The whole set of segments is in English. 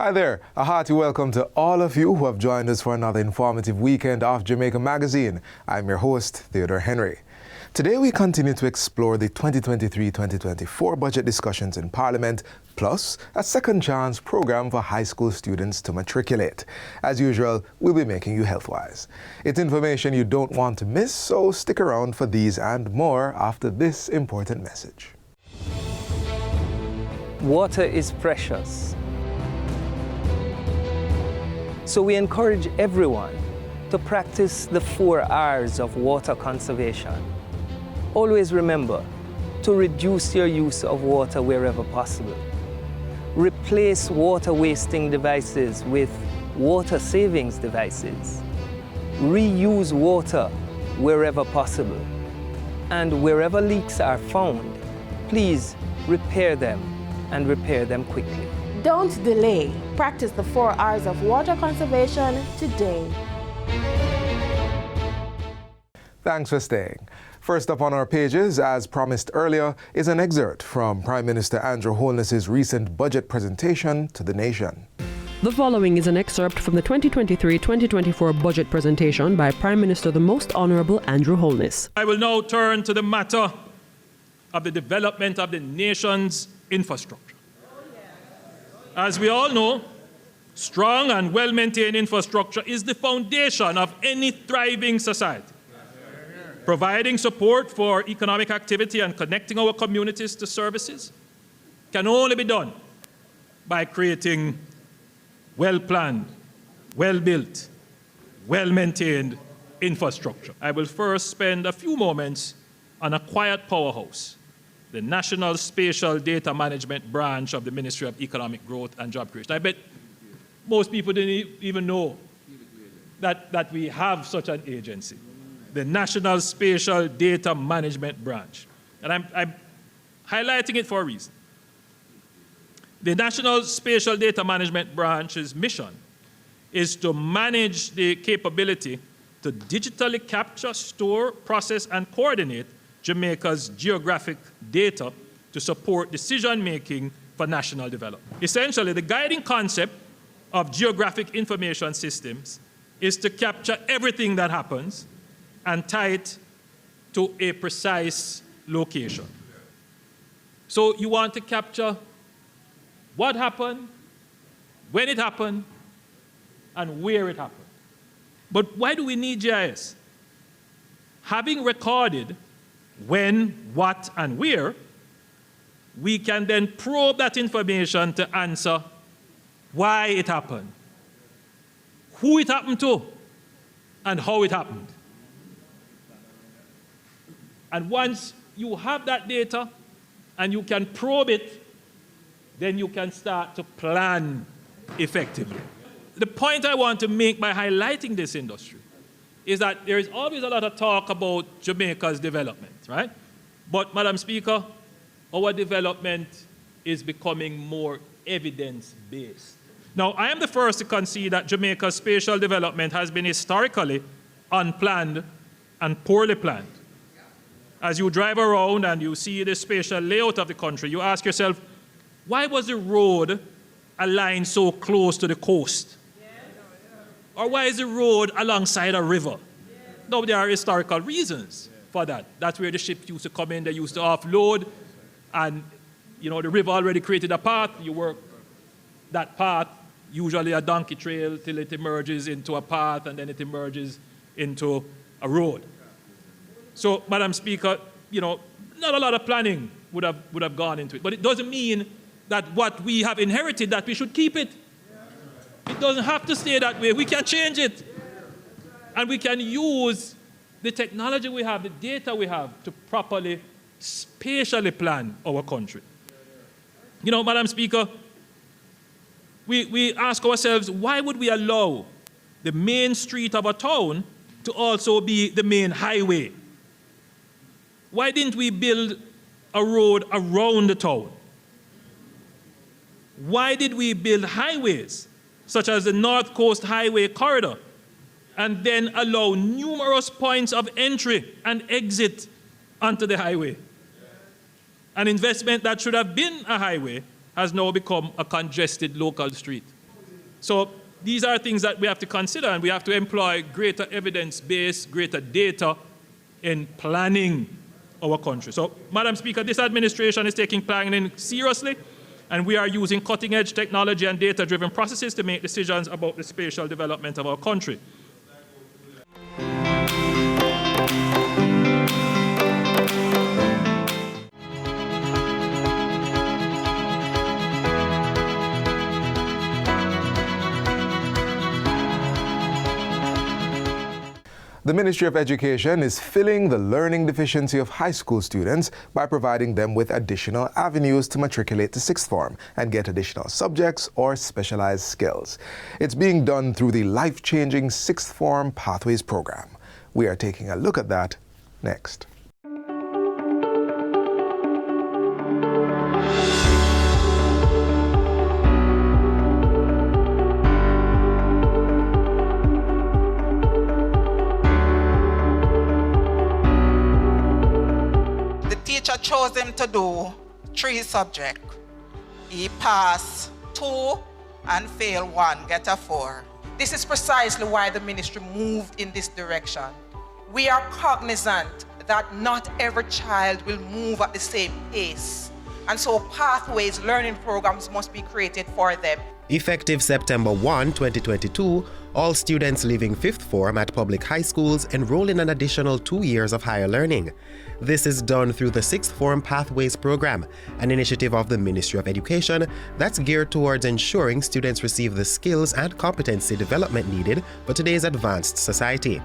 Hi there, a hearty welcome to all of you who have joined us for another informative weekend of Jamaica Magazine. I'm your host, Theodore Henry. Today we continue to explore the 2023-2024 budget discussions in Parliament, plus a second chance program for high school students to matriculate. As usual, we'll be making you health-wise. It's information you don't want to miss, so stick around for these and more after this important message. Water is precious. So we encourage everyone to practice the 4 R's of water conservation. Always remember to reduce your use of water wherever possible. Replace water wasting devices with water savings devices. Reuse water wherever possible. And wherever leaks are found, please repair them and repair them quickly. Don't delay. Practice the 4 R's of water conservation today. Thanks for staying. First up on our pages, as promised earlier, is an excerpt from Prime Minister Andrew Holness's recent budget presentation to the nation. The following is an excerpt from the 2023-2024 budget presentation by Prime Minister the Most Honourable Andrew Holness. I will now turn to the matter of the development of the nation's infrastructure. As we all know, strong and well-maintained infrastructure is the foundation of any thriving society. Providing support for economic activity and connecting our communities to services can only be done by creating well-planned, well-built, well-maintained infrastructure. I will first spend a few moments on a quiet powerhouse, the National Spatial Data Management Branch of the Ministry of Economic Growth and Job Creation. I bet most people didn't even know that we have such an agency, the National Spatial Data Management Branch. And I'm highlighting it for a reason. The National Spatial Data Management Branch's mission is to manage the capability to digitally capture, store, process, and coordinate Jamaica's geographic data to support decision-making for national development. Essentially, the guiding concept of geographic information systems is to capture everything that happens and tie it to a precise location. So you want to capture what happened, when it happened, and where it happened. But why do we need GIS? Having recorded when, what, and where, we can then probe that information to answer why it happened, who it happened to, and how it happened. And once you have that data and you can probe it, then you can start to plan effectively. The point I want to make by highlighting this industry is that there is always a lot of talk about Jamaica's development, right? But, Madam Speaker, our development is becoming more evidence-based. Now, I am the first to concede that Jamaica's spatial development has been historically unplanned and poorly planned. As you drive around and you see the spatial layout of the country, you ask yourself, why was the road aligned so close to the coast? Or why is the road alongside a river? No, there are historical reasons for that. That's where the ships used to come in, they used to offload, and the river already created a path. You work that path, usually a donkey trail, till it emerges into a path, and then it emerges into a road. So, Madam Speaker, not a lot of planning would have gone into it. But it doesn't mean that what we have inherited, that we should keep it. It doesn't have to stay that way. We can change it. And we can use the technology we have, the data we have, to properly, spatially plan our country. Madam Speaker, we ask ourselves, why would we allow the main street of a town to also be the main highway? Why didn't we build a road around the town? Why did we build highways, such as the North Coast Highway Corridor, and then allow numerous points of entry and exit onto the highway? An investment that should have been a highway has now become a congested local street. So these are things that we have to consider, and we have to employ greater evidence-based, greater data in planning our country. So, Madam Speaker, this administration is taking planning seriously, and we are using cutting-edge technology and data-driven processes to make decisions about the spatial development of our country. The Ministry of Education is filling the learning deficiency of high school students by providing them with additional avenues to matriculate to sixth form and get additional subjects or specialized skills. It's being done through the life-changing Sixth Form Pathways program. We are taking a look at that next. Chose him to do 3 subjects. He passed 2 and failed 1, get a 4. This is precisely why the ministry moved in this direction. We are cognizant that not every child will move at the same pace, and so pathways learning programs must be created for them. Effective September 1, 2022, all students leaving 5th form at public high schools enroll in an additional 2 years of higher learning. This is done through the Sixth Form Pathways program, an initiative of the Ministry of Education that's geared towards ensuring students receive the skills and competency development needed for today's advanced society.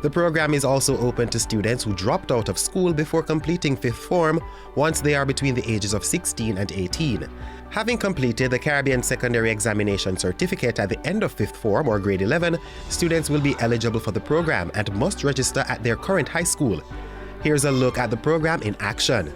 The program is also open to students who dropped out of school before completing 5th form once they are between the ages of 16 and 18. Having completed the Caribbean Secondary Examination Certificate at the end of 5th form or grade 11, students will be eligible for the program and must register at their current high school. Here's a look at the program in action.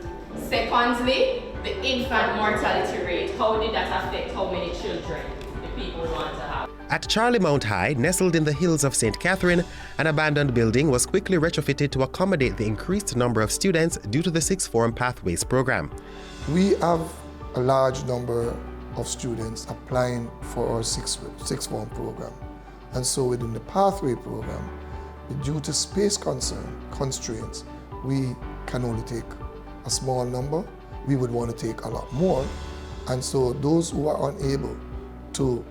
Secondly, the infant mortality rate. How did that affect how many children the people want to have? At Charlie Mount High, nestled in the hills of St. Catherine, an abandoned building was quickly retrofitted to accommodate the increased number of students due to the Sixth Form Pathways program. We have a large number of students applying for our sixth form program. And so within the pathway program, due to space constraints, we can only take a small number. We would want to take a lot more. And so those who are unable to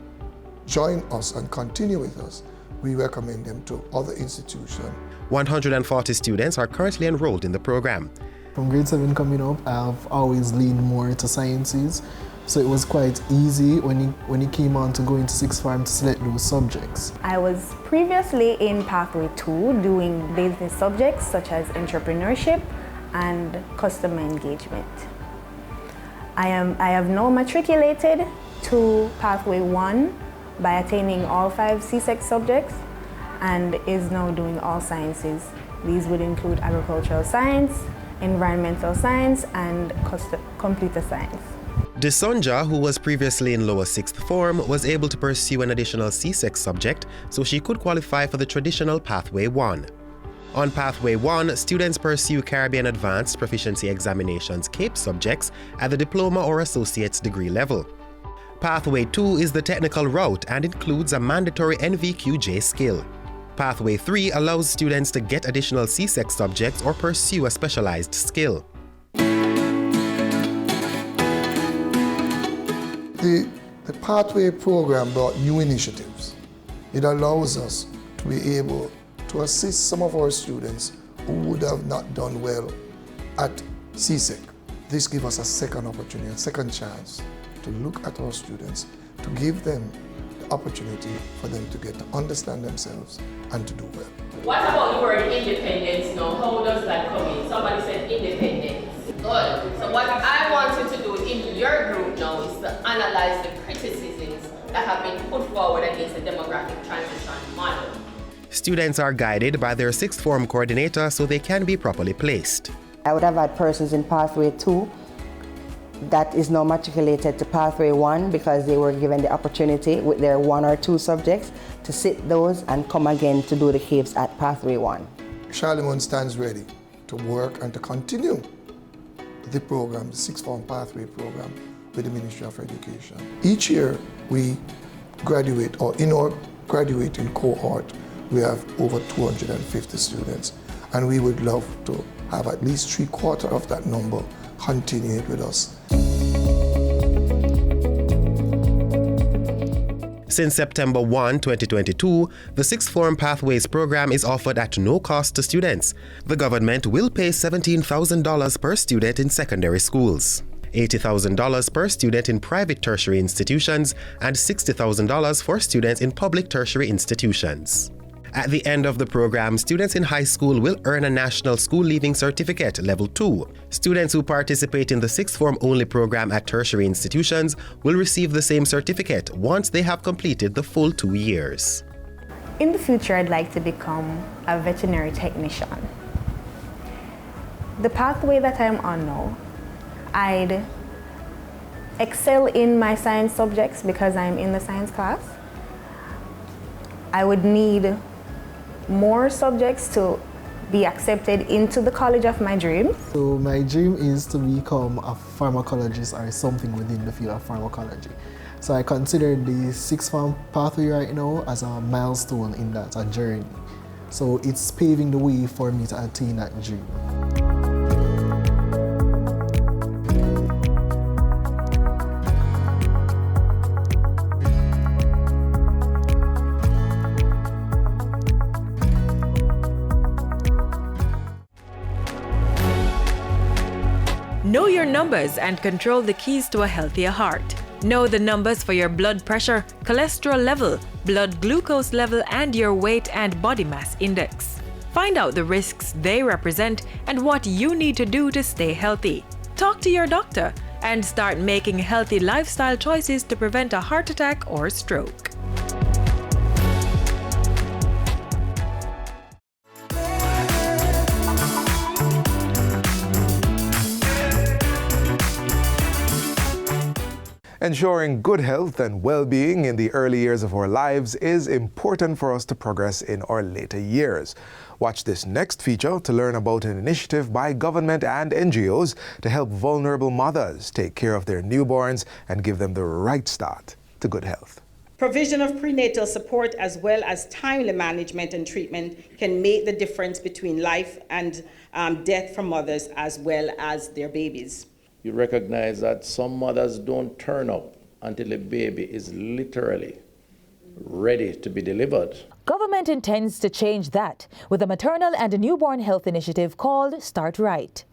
join us and continue with us, we recommend them to other institutions. 140 students are currently enrolled in the program. From grade 7 coming up, I've always leaned more to sciences, so it was quite easy when he came on to go into sixth form to select those subjects. I was previously in Pathway 2 doing business subjects such as entrepreneurship and customer engagement. I have now matriculated to Pathway 1 by attaining all 5 CSEC subjects and is now doing all sciences. These would include agricultural science, environmental science, and computer science. Desonja, who was previously in lower 6th form, was able to pursue an additional CSEC subject so she could qualify for the traditional Pathway 1. On Pathway 1, students pursue Caribbean Advanced Proficiency Examinations CAPE subjects at the diploma or associate's degree level. Pathway 2 is the technical route and includes a mandatory NVQJ skill. Pathway 3 allows students to get additional CSEC subjects or pursue a specialized skill. The Pathway program brought new initiatives. It allows us to be able to assist some of our students who would have not done well at CSEC. This gives us a second opportunity, a second chance to look at our students, to give them the opportunity for them to get to understand themselves and to do well. What about the word independence now? How does that come in? Somebody said independence. Good. So what I want you to do in your group now is to analyze the criticisms that have been put forward against the demographic transition model. Students are guided by their 6th form coordinator so they can be properly placed. I would have had persons in Pathway 2 that is now matriculated to Pathway 1 because they were given the opportunity with their 1 or 2 subjects to sit those and come again to do the CAPES at Pathway 1. Charlemagne stands ready to work and to continue the program, the Sixth Form Pathway program with the Ministry of Education. Each year we graduate, or in our graduating cohort, we have over 250 students. And we would love to have at least 3/4 of that number continued with us. Since September 1, 2022, the Sixth Form Pathways program is offered at no cost to students. The government will pay $17,000 per student in secondary schools, $80,000 per student in private tertiary institutions, and $60,000 for students in public tertiary institutions. At the end of the program, students in high school will earn a National School Leaving Certificate, Level 2. Students who participate in the Sixth Form only program at tertiary institutions will receive the same certificate once they have completed the full 2 years. In the future, I'd like to become a veterinary technician. The pathway that I'm on now, I'd excel in my science subjects because I'm in the science class. I would need more subjects to be accepted into the college of my dreams. So my dream is to become a pharmacologist or something within the field of pharmacology. So I consider the Sixth Form pathway right now as a milestone in that, a journey. So it's paving the way for me to attain that dream. Know your numbers and control the keys to a healthier heart. Know the numbers for your blood pressure, cholesterol level, blood glucose level, and your weight and body mass index. Find out the risks they represent and what you need to do to stay healthy. Talk to your doctor and start making healthy lifestyle choices to prevent a heart attack or stroke. Ensuring good health and well-being in the early years of our lives is important for us to progress in our later years. Watch this next feature to learn about an initiative by government and NGOs to help vulnerable mothers take care of their newborns and give them the right start to good health. Provision of prenatal support as well as timely management and treatment can make the difference between life and death for mothers as well as their babies. You recognize that some mothers don't turn up until the baby is literally ready to be delivered. Government intends to change that with a maternal and a newborn health initiative called Start Right.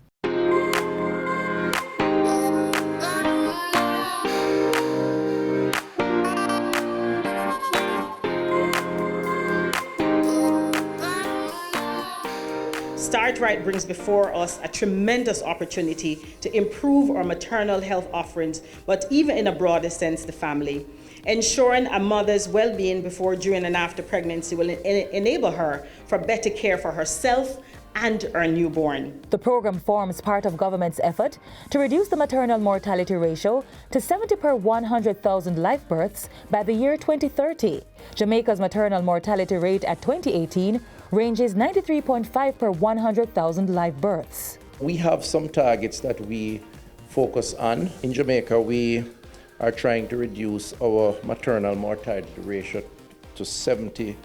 Start Right brings before us a tremendous opportunity to improve our maternal health offerings, but even in a broader sense, the family. Ensuring a mother's well-being before, during, and after pregnancy will enable her for better care for herself and her newborn. The program forms part of government's effort to reduce the maternal mortality ratio to 70 per 100,000 live births by the year 2030. Jamaica's maternal mortality rate at 2018 ranges 93.5 per 100,000 live births. We have some targets that we focus on. In Jamaica, we are trying to reduce our maternal mortality ratio to 70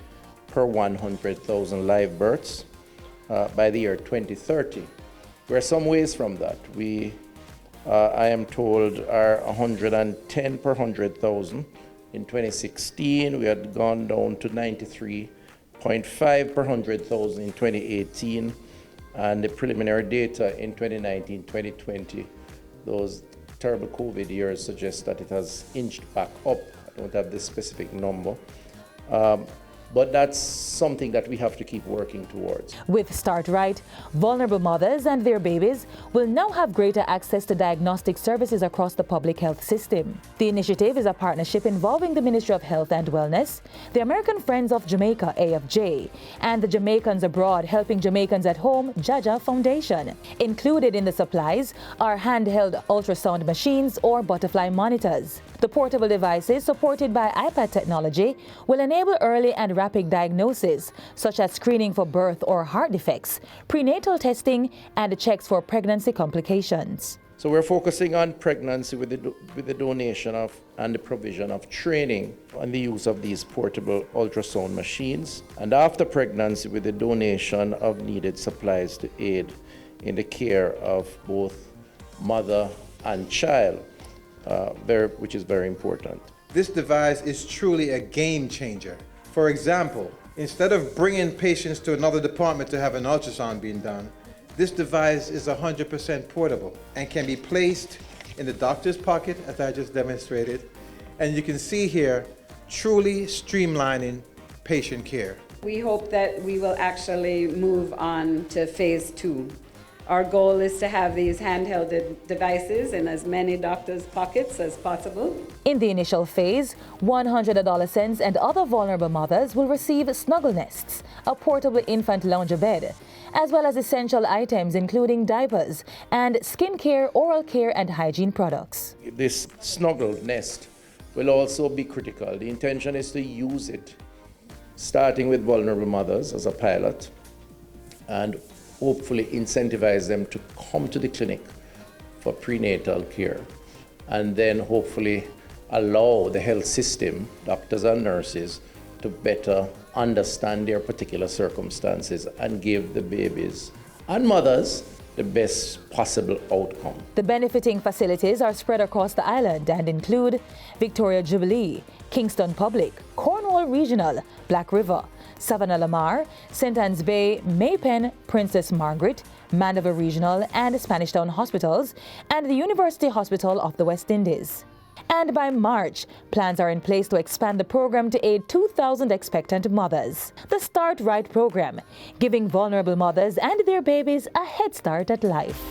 per 100,000 live births by the year 2030. We're some ways from that. We, I am told, are 110 per 100,000. In 2016, we had gone down to 93.5 per 100,000 in 2018, and the preliminary data in 2019-2020, those terrible COVID years, suggest that it has inched back up. I don't have this specific number, but that's something that we have to keep working towards. With Start Right, vulnerable mothers and their babies will now have greater access to diagnostic services across the public health system. The initiative is a partnership involving the Ministry of Health and Wellness, the American Friends of Jamaica, AFJ, and the Jamaicans Abroad Helping Jamaicans at Home, Jaja Foundation. Included in the supplies are handheld ultrasound machines or butterfly monitors. The portable devices, supported by iPad technology, will enable early and rapid diagnosis, such as screening for birth or heart defects, prenatal testing, and checks for pregnancy complications. So we're focusing on pregnancy with the donation of and the provision of training on the use of these portable ultrasound machines, and after pregnancy with the donation of needed supplies to aid in the care of both mother and child, which is very important. This device is truly a game changer. For example, instead of bringing patients to another department to have an ultrasound being done, this device is 100% portable and can be placed in the doctor's pocket, as I just demonstrated. And you can see here, truly streamlining patient care. We hope that we will actually move on to phase 2. Our goal is to have these handheld devices in as many doctors' pockets as possible. In the initial phase, 100 adolescents and other vulnerable mothers will receive snuggle nests, a portable infant lounger bed, as well as essential items including diapers and skincare, oral care and hygiene products. This snuggle nest will also be critical. The intention is to use it starting with vulnerable mothers as a pilot and hopefully incentivize them to come to the clinic for prenatal care, and then hopefully allow the health system, doctors and nurses, to better understand their particular circumstances and give the babies and mothers the best possible outcome. The benefiting facilities are spread across the island and include Victoria Jubilee, Kingston Public, Cornwall Regional, Black River, Savannah Lamar, St. Anne's Bay, Maypen, Princess Margaret, Mandeville Regional and Spanish Town Hospitals, and the University Hospital of the West Indies. And by March, plans are in place to expand the program to aid 2,000 expectant mothers. The Start Right program, giving vulnerable mothers and their babies a head start at life.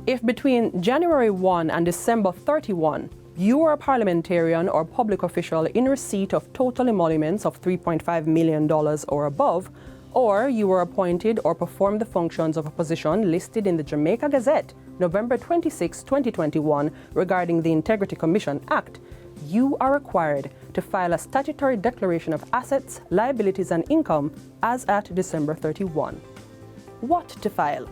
If between January 1 and December 31, you are a parliamentarian or public official in receipt of total emoluments of $3.5 million or above, or you were appointed or performed the functions of a position listed in the Jamaica Gazette, November 26, 2021, regarding the Integrity Commission Act, you are required to file a statutory declaration of assets, liabilities, and income as at December 31. What to file?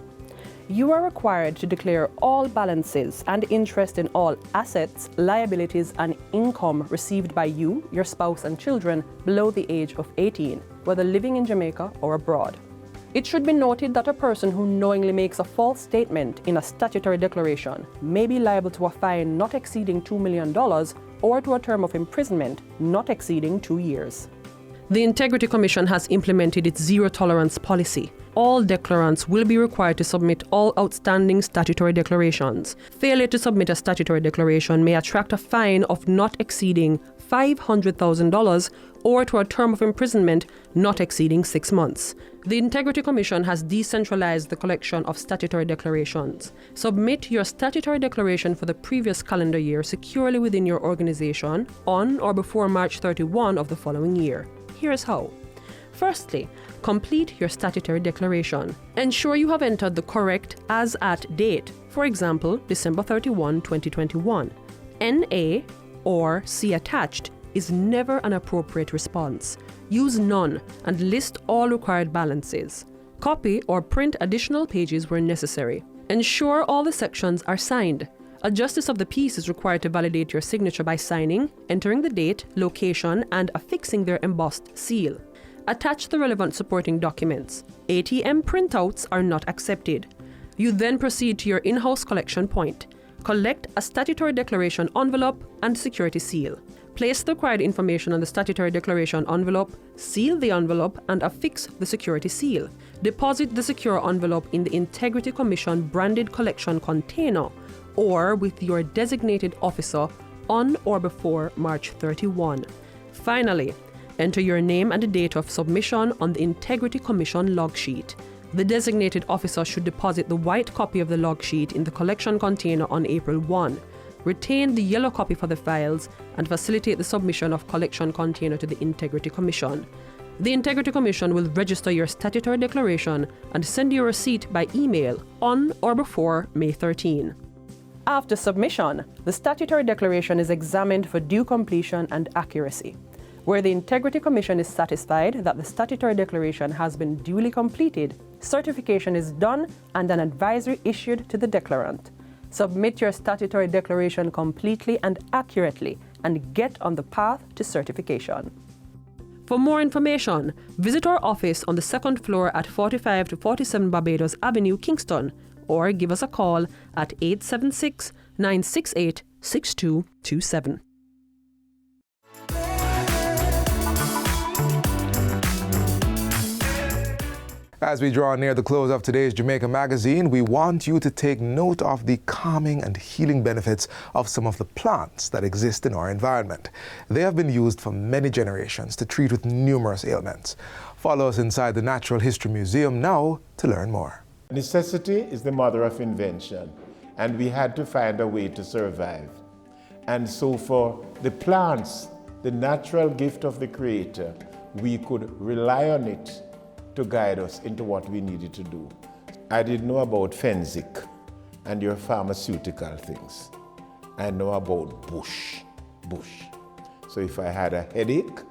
You are required to declare all balances and interest in all assets, liabilities, and income received by you, your spouse, and children below the age of 18, whether living in Jamaica or abroad. It should be noted that a person who knowingly makes a false statement in a statutory declaration may be liable to a fine not exceeding $2 million or to a term of imprisonment not exceeding 2 years. The Integrity Commission has implemented its zero-tolerance policy. All declarants will be required to submit all outstanding statutory declarations. Failure to submit a statutory declaration may attract a fine of not exceeding $500,000 or to a term of imprisonment not exceeding 6 months. The Integrity Commission has decentralized the collection of statutory declarations. Submit your statutory declaration for the previous calendar year securely within your organization on or before March 31 of the following year. Here's how. Firstly, complete your statutory declaration. Ensure you have entered the correct as-at date, for example, December 31, 2021. NA or C attached is never an appropriate response. Use none and list all required balances. Copy or print additional pages where necessary. Ensure all the sections are signed. A justice of the peace is required to validate your signature by signing, entering the date, location, and affixing their embossed seal. Attach the relevant supporting documents. ATM printouts are not accepted. You then proceed to your in-house collection point. Collect a statutory declaration envelope and security seal. Place the required information on the statutory declaration envelope, seal the envelope, and affix the security seal. Deposit the secure envelope in the Integrity Commission branded collection container or with your designated officer on or before March 31. Finally, enter your name and the date of submission on the Integrity Commission log sheet. The designated officer should deposit the white copy of the log sheet in the collection container on April 1. Retain the yellow copy for the files and facilitate the submission of collection container to the Integrity Commission. The Integrity Commission will register your statutory declaration and send you a receipt by email on or before May 13. After submission, the statutory declaration is examined for due completion and accuracy. Where the Integrity Commission is satisfied that the statutory declaration has been duly completed, certification is done and an advisory issued to the declarant. Submit your statutory declaration completely and accurately and get on the path to certification. For more information, visit our office on the second floor at 45 to 47 Barbados Avenue, Kingston, or give us a call at 876-968-6227. As we draw near the close of today's Jamaica Magazine, we want you to take note of the calming and healing benefits of some of the plants that exist in our environment. They have been used for many generations to treat with numerous ailments. Follow us inside the Natural History Museum now to learn more. Necessity is the mother of invention, and we had to find a way to survive. And so for the plants, the natural gift of the Creator, we could rely on it to guide us into what we needed to do. I didn't know about Fenzik and your pharmaceutical things. I know about bush. So if I had a headache,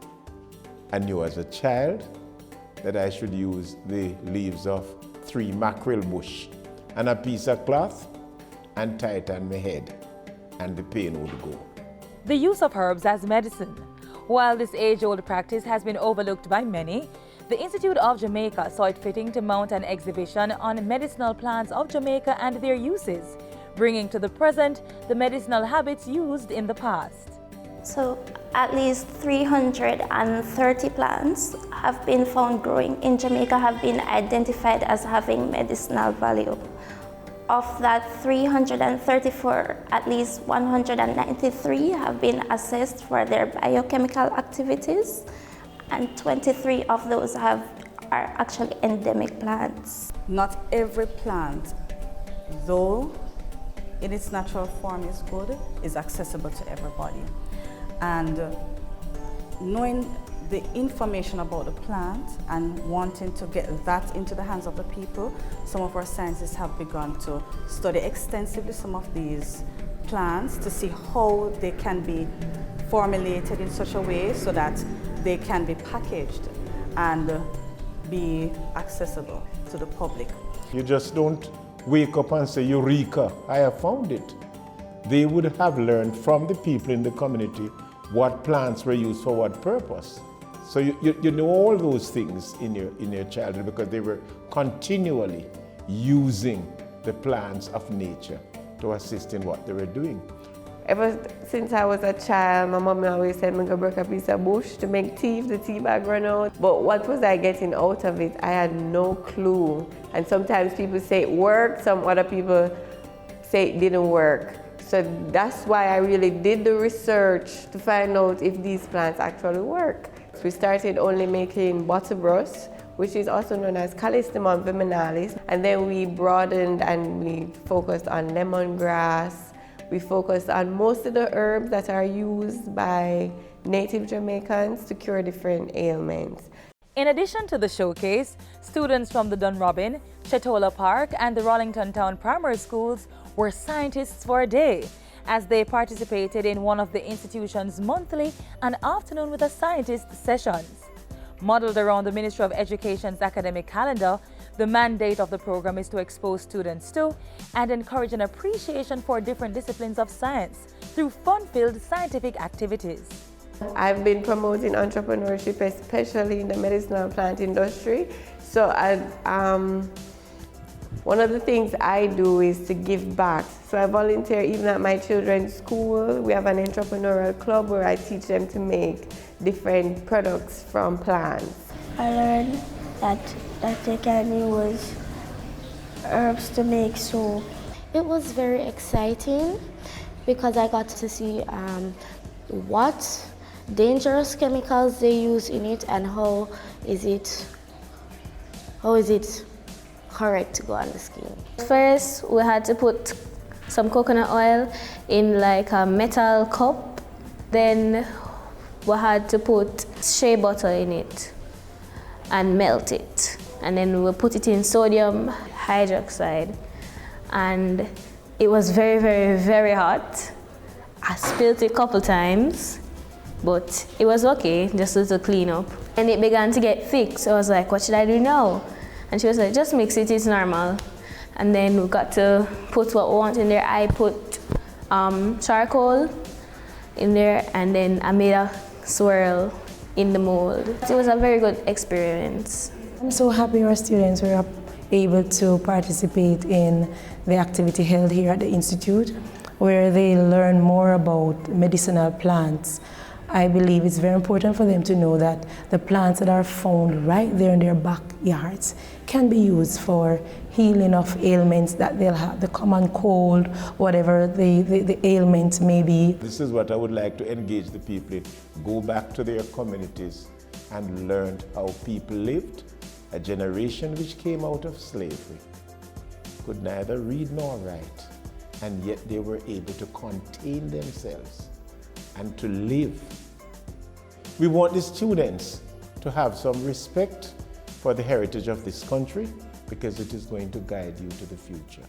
I knew as a child that I should use the leaves of 3 mackerel bush and a piece of cloth and tie it on my head, and the pain would go. The use of herbs as medicine. While this age-old practice has been overlooked by many, the Institute of Jamaica saw it fitting to mount an exhibition on medicinal plants of Jamaica and their uses, bringing to the present the medicinal habits used in the past. So at least 330 plants have been found growing in Jamaica, have been identified as having medicinal value. Of that 334, at least 193 have been assessed for their biochemical activities, and 23 of those are actually endemic plants. Not every plant, though in its natural form is good, is accessible to everybody. And knowing the information about the plant and wanting to get that into the hands of the people, some of our scientists have begun to study extensively some of these plants to see how they can be formulated in such a way so that they can be packaged and be accessible to the public. You just don't wake up and say, Eureka, I have found it. They would have learned from the people in the community what plants were used for what purpose. So you know all those things in your childhood because they were continually using the plants of nature to assist in what they were doing. Ever since I was a child, my mom always said me go break a piece of bush to make tea if the tea bag run out. But what was I getting out of it? I had no clue. And sometimes people say it worked, some other people say it didn't work. So that's why I really did the research to find out if these plants actually work. So we started only making butterbrush, which is also known as Callistemon viminalis. And then we broadened and we focused on lemongrass. We focused on most of the herbs that are used by native Jamaicans to cure different ailments. In addition to the showcase, students from the Dunrobin, Chetola Park, and the Rollington Town Primary Schools were scientists for a day as they participated in one of the institution's monthly and afternoon with a scientist sessions. Modeled around the Ministry of Education's academic calendar, the mandate of the program is to expose students to and encourage an appreciation for different disciplines of science through fun-filled scientific activities. I've been promoting entrepreneurship, especially in the medicinal plant industry. So one of the things I do is to give back. So I volunteer even at my children's school. We have an entrepreneurial club where I teach them to make different products from plants. I learned that they can use herbs to make soap. It was very exciting because I got to see what dangerous chemicals they use in it and how is it correct to go on the skin. First, we had to put some coconut oil in like a metal cup. Then we had to put shea butter in it and melt it. And then we put it in sodium hydroxide. And It was very, very, very hot. I spilled it a couple times, but it was okay, just a little cleanup. And it began to get thick, so I was like, what should I do now? And she was like, just mix it, it's normal. And then we got to put what we want in there. I put charcoal in there, and then I made a swirl in the mold. It was a very good experience. I'm so happy our students were able to participate in the activity held here at the Institute, where they learn more about medicinal plants. I believe it's very important for them to know that the plants that are found right there in their backyards can be used for healing of ailments that they'll have, the common cold, whatever the ailment may be. This is what I would like to engage the people in. Go back to their communities and learn how people lived. A generation which came out of slavery could neither read nor write, and yet they were able to contain themselves and to live. We want the students to have some respect for the heritage of this country, because it is going to guide you to the future.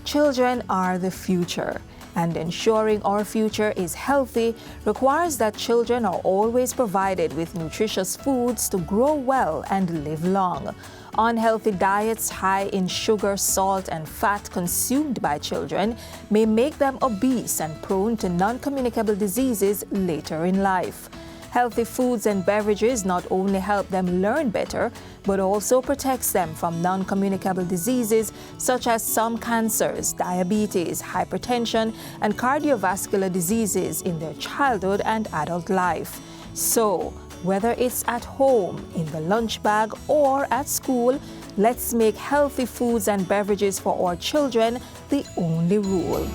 Children are the future, and ensuring our future is healthy requires that children are always provided with nutritious foods to grow well and live long. Unhealthy diets high in sugar, salt, and fat consumed by children may make them obese and prone to non-communicable diseases later in life. Healthy foods and beverages not only help them learn better, but also protects them from non-communicable diseases such as some cancers, diabetes, hypertension, and cardiovascular diseases in their childhood and adult life. So, whether it's at home, in the lunch bag, or at school, let's make healthy foods and beverages for our children the only rule.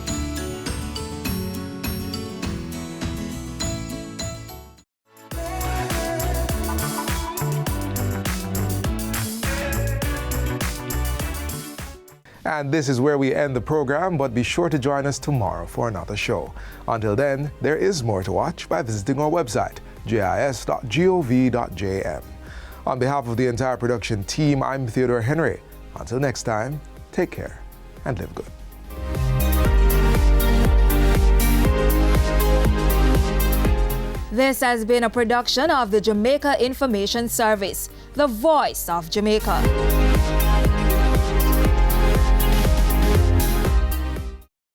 And this is where we end the program, but be sure to join us tomorrow for another show. Until then, there is more to watch by visiting our website, jis.gov.jm. On behalf of the entire production team, I'm Theodore Henry. Until next time, take care and live good. This has been a production of the Jamaica Information Service, the voice of Jamaica.